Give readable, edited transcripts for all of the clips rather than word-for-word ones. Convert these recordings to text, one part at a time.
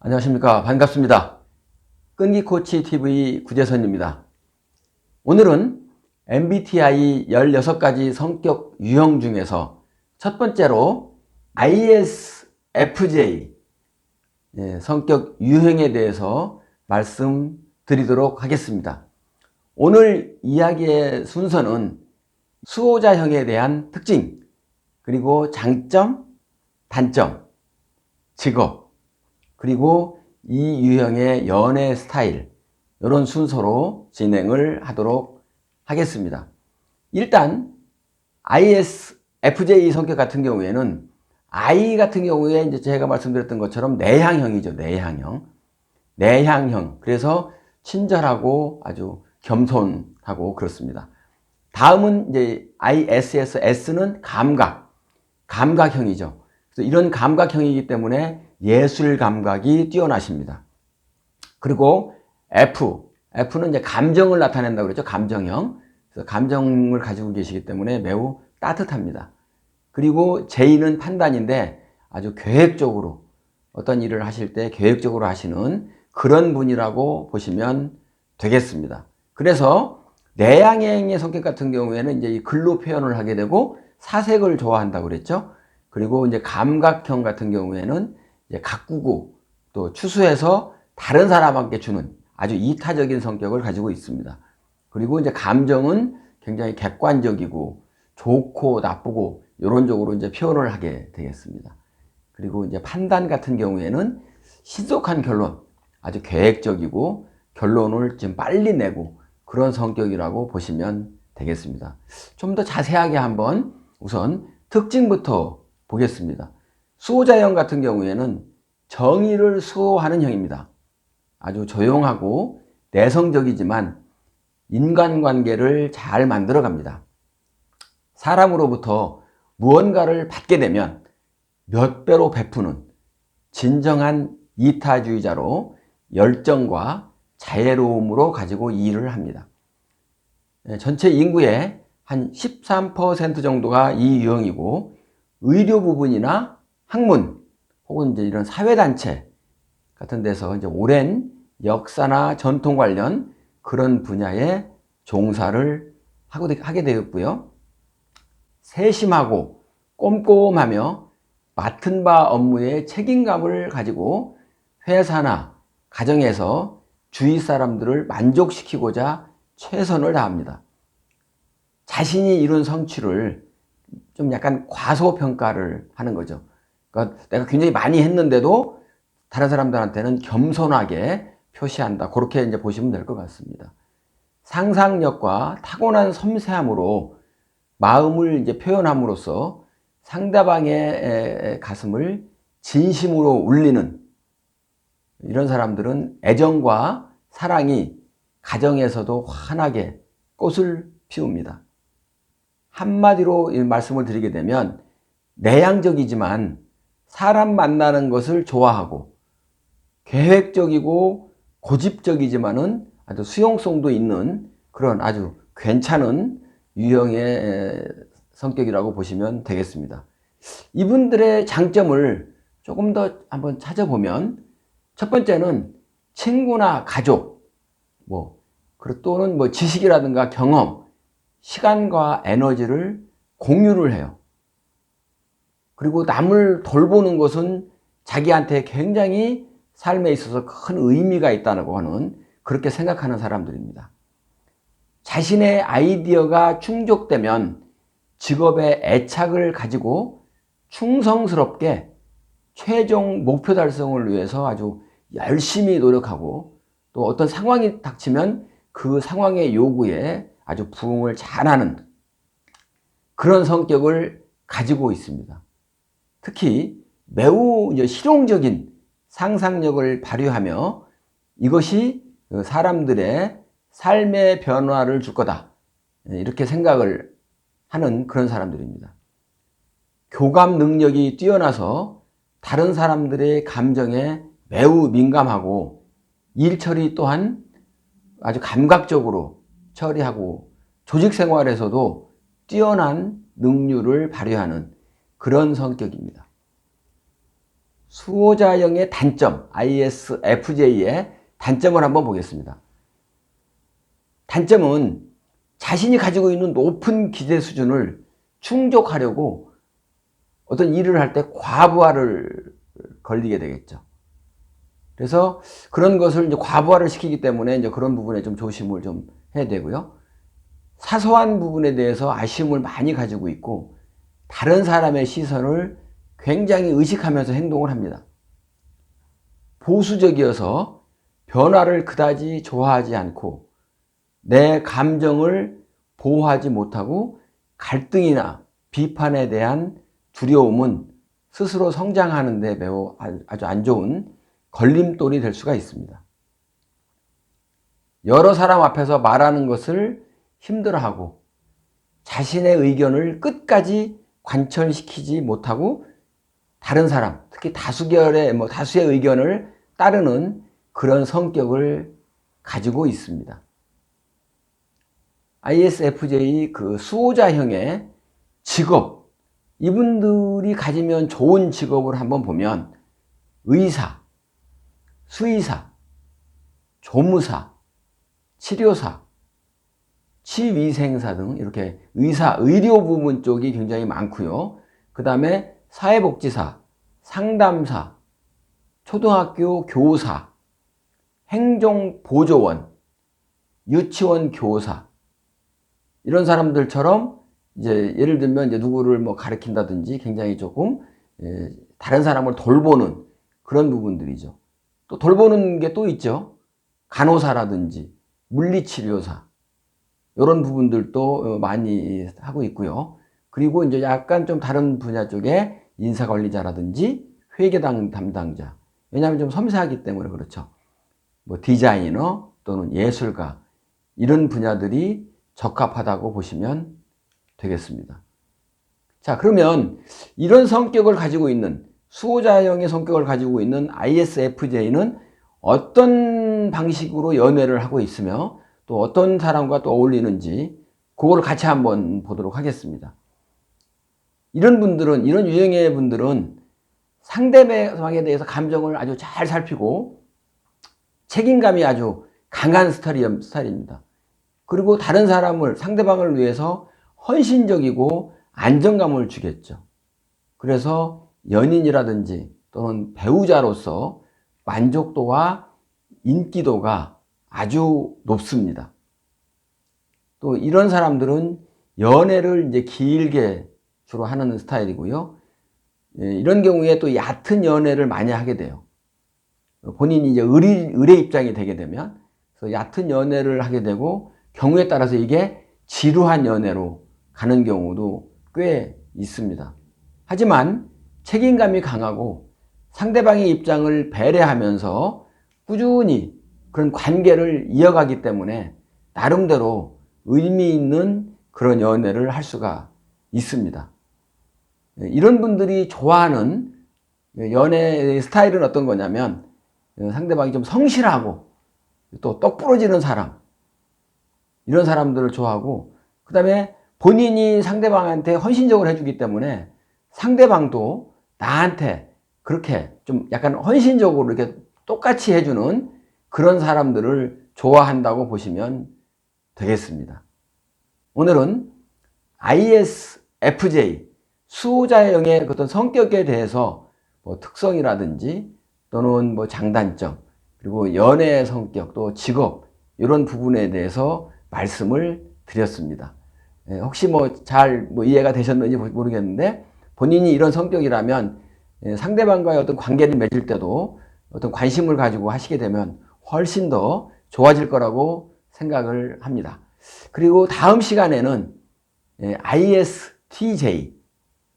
안녕하십니까. 반갑습니다. 끈기코치TV 구재선입니다. 오늘은 MBTI 16가지 성격 유형 중에서 첫 번째로 ISFJ 성격 유형에 대해서 말씀드리도록 하겠습니다. 오늘 이야기의 순서는 수호자형에 대한 특징, 그리고 장점, 단점, 직업, 그리고 이 유형의 연애 스타일, 이런 순서로 진행을 하도록 하겠습니다. 일단 ISFJ 성격 같은 경우에는 I 같은 경우에 이제 제가 말씀드렸던 것처럼 내향형이죠. 내향형. 그래서 친절하고 아주 겸손하고 그렇습니다. 다음은 이제 S는 감각형이죠. 그래서 이런 감각형이기 때문에 예술 감각이 뛰어나십니다. 그리고 F는 이제 감정을 나타낸다고 그랬죠. 감정형. 그래서 감정을 가지고 계시기 때문에 매우 따뜻합니다. 그리고 J는 판단인데 아주 계획적으로 어떤 일을 하실 때 계획적으로 하시는 그런 분이라고 보시면 되겠습니다. 그래서 내향형의 성격 같은 경우에는 이제 이 글로 표현을 하게 되고 사색을 좋아한다고 그랬죠. 그리고 이제 감각형 같은 경우에는 이제 가꾸고 또 추수해서 다른 사람에게 주는 아주 이타적인 성격을 가지고 있습니다. 그리고 이제 감정은 굉장히 객관적이고 좋고 나쁘고 이런 쪽으로 이제 표현을 하게 되겠습니다. 그리고 이제 판단 같은 경우에는 신속한 결론, 아주 계획적이고 결론을 좀 빨리 내고 그런 성격이라고 보시면 되겠습니다. 좀 더 자세하게 한번 우선 특징부터 보겠습니다. 수호자형 같은 경우에는 정의를 수호하는 형입니다. 아주 조용하고 내성적이지만 인간관계를 잘 만들어갑니다. 사람으로부터 무언가를 받게 되면 몇 배로 베푸는 진정한 이타주의자로 열정과 자애로움으로 가지고 일을 합니다. 전체 인구의 한 13% 정도가 이 유형이고 의료 부분이나 학문 혹은 이제 이런 사회단체 같은 데서 이제 오랜 역사나 전통 관련 그런 분야에 종사를 하게 되었고요. 세심하고 꼼꼼하며 맡은 바 업무에 책임감을 가지고 회사나 가정에서 주위 사람들을 만족시키고자 최선을 다합니다. 자신이 이룬 성취를 좀 약간 과소평가를 하는 거죠. 그러니까 내가 굉장히 많이 했는데도 다른 사람들한테는 겸손하게 표시한다. 그렇게 이제 보시면 될 것 같습니다. 상상력과 타고난 섬세함으로 마음을 이제 표현함으로써 상대방의 가슴을 진심으로 울리는 이런 사람들은 애정과 사랑이 가정에서도 환하게 꽃을 피웁니다. 한마디로 말씀을 드리게 되면 내향적이지만 사람 만나는 것을 좋아하고 계획적이고 고집적이지만은 아주 수용성도 있는 그런 아주 괜찮은 유형의 성격이라고 보시면 되겠습니다. 이분들의 장점을 조금 더 한번 찾아보면 첫 번째는 친구나 가족, 또는 지식이라든가 경험, 시간과 에너지를 공유를 해요. 그리고 남을 돌보는 것은 자기한테 굉장히 삶에 있어서 큰 의미가 있다고 하는 그렇게 생각하는 사람들입니다. 자신의 아이디어가 충족되면 직업에 애착을 가지고 충성스럽게 최종 목표 달성을 위해서 아주 열심히 노력하고 또 어떤 상황이 닥치면 그 상황의 요구에 아주 부응을 잘하는 그런 성격을 가지고 있습니다. 특히 매우 실용적인 상상력을 발휘하며 이것이 사람들의 삶의 변화를 줄 거다. 이렇게 생각을 하는 그런 사람들입니다. 교감 능력이 뛰어나서 다른 사람들의 감정에 매우 민감하고 일 처리 또한 아주 감각적으로 처리하고 조직 생활에서도 뛰어난 능률을 발휘하는 그런 성격입니다. 수호자형의 단점, ISFJ의 단점을 한번 보겠습니다. 단점은 자신이 가지고 있는 높은 기대 수준을 충족하려고 어떤 일을 할 때 과부하를 걸리게 되겠죠. 그래서 그런 것을 이제 과부하를 시키기 때문에 이제 그런 부분에 좀 조심을 좀 해야 되고요. 사소한 부분에 대해서 아쉬움을 많이 가지고 있고 다른 사람의 시선을 굉장히 의식하면서 행동을 합니다. 보수적이어서 변화를 그다지 좋아하지 않고 내 감정을 보호하지 못하고 갈등이나 비판에 대한 두려움은 스스로 성장하는 데 매우 아주 안 좋은 걸림돌이 될 수가 있습니다. 여러 사람 앞에서 말하는 것을 힘들어하고 자신의 의견을 끝까지 관철시키지 못하고 다른 사람, 특히 다수의 의견을 따르는 그런 성격을 가지고 있습니다. ISFJ 그 수호자형의 직업, 이분들이 가지면 좋은 직업을 한번 보면 의사, 수의사, 조무사, 치료사, 치위생사 등 이렇게 의사, 의료 부문 쪽이 굉장히 많고요. 그 다음에 사회복지사, 상담사, 초등학교 교사, 행정보조원, 유치원 교사, 이런 사람들처럼 이제 예를 들면 이제 누구를 뭐 가르친다든지 굉장히 조금 다른 사람을 돌보는 그런 부분들이죠. 또 돌보는 게 또 있죠. 간호사라든지 물리치료사, 이런 부분들도 많이 하고 있고요. 그리고 이제 약간 좀 다른 분야 쪽에 인사관리자라든지 회계당 담당자, 왜냐하면 좀 섬세하기 때문에 그렇죠. 뭐 디자이너 또는 예술가, 이런 분야들이 적합하다고 보시면 되겠습니다. 자, 그러면 이런 성격을 가지고 있는, 수호자형의 성격을 가지고 있는 ISFJ는 어떤 방식으로 연애를 하고 있으며 또 어떤 사람과 또 어울리는지 그걸 같이 한번 보도록 하겠습니다. 이런 분들은, 이런 유형의 분들은 상대방에 대해서 감정을 아주 잘 살피고 책임감이 아주 강한 스타일입니다. 그리고 다른 사람을, 상대방을 위해서 헌신적이고 안정감을 주겠죠. 그래서 연인이라든지 또는 배우자로서 만족도와 인기도가 아주 높습니다. 또 이런 사람들은 연애를 이제 길게 주로 하는 스타일이고요. 이런 경우에 또 얕은 연애를 많이 하게 돼요. 본인이 이제 의뢰 입장이 되게 되면, 그래서 얕은 연애를 하게 되고 경우에 따라서 이게 지루한 연애로 가는 경우도 꽤 있습니다. 하지만 책임감이 강하고 상대방의 입장을 배려하면서 꾸준히 그런 관계를 이어가기 때문에 나름대로 의미 있는 그런 연애를 할 수가 있습니다. 이런 분들이 좋아하는 연애 스타일은 어떤 거냐면 상대방이 좀 성실하고 또 똑부러지는 사람, 이런 사람들을 좋아하고, 그 다음에 본인이 상대방한테 헌신적으로 해주기 때문에 상대방도 나한테 그렇게 좀 약간 헌신적으로 이렇게 똑같이 해주는 그런 사람들을 좋아한다고 보시면 되겠습니다. 오늘은 ISFJ 수호자형의 어떤 성격에 대해서 뭐 특성이라든지 또는 뭐 장단점, 그리고 연애의 성격, 또 직업, 이런 부분에 대해서 말씀을 드렸습니다. 혹시 잘 이해가 되셨는지 모르겠는데, 본인이 이런 성격이라면 상대방과의 어떤 관계를 맺을 때도 어떤 관심을 가지고 하시게 되면 훨씬 더 좋아질 거라고 생각을 합니다. 그리고 다음 시간에는 ISTJ,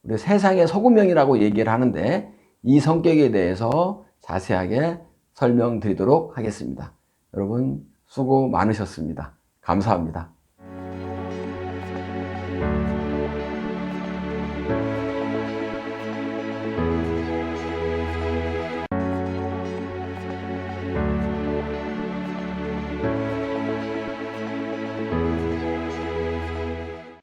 우리 세상의 소금형이라고 얘기를 하는데, 이 성격에 대해서 자세하게 설명드리도록 하겠습니다. 여러분 수고 많으셨습니다. 감사합니다.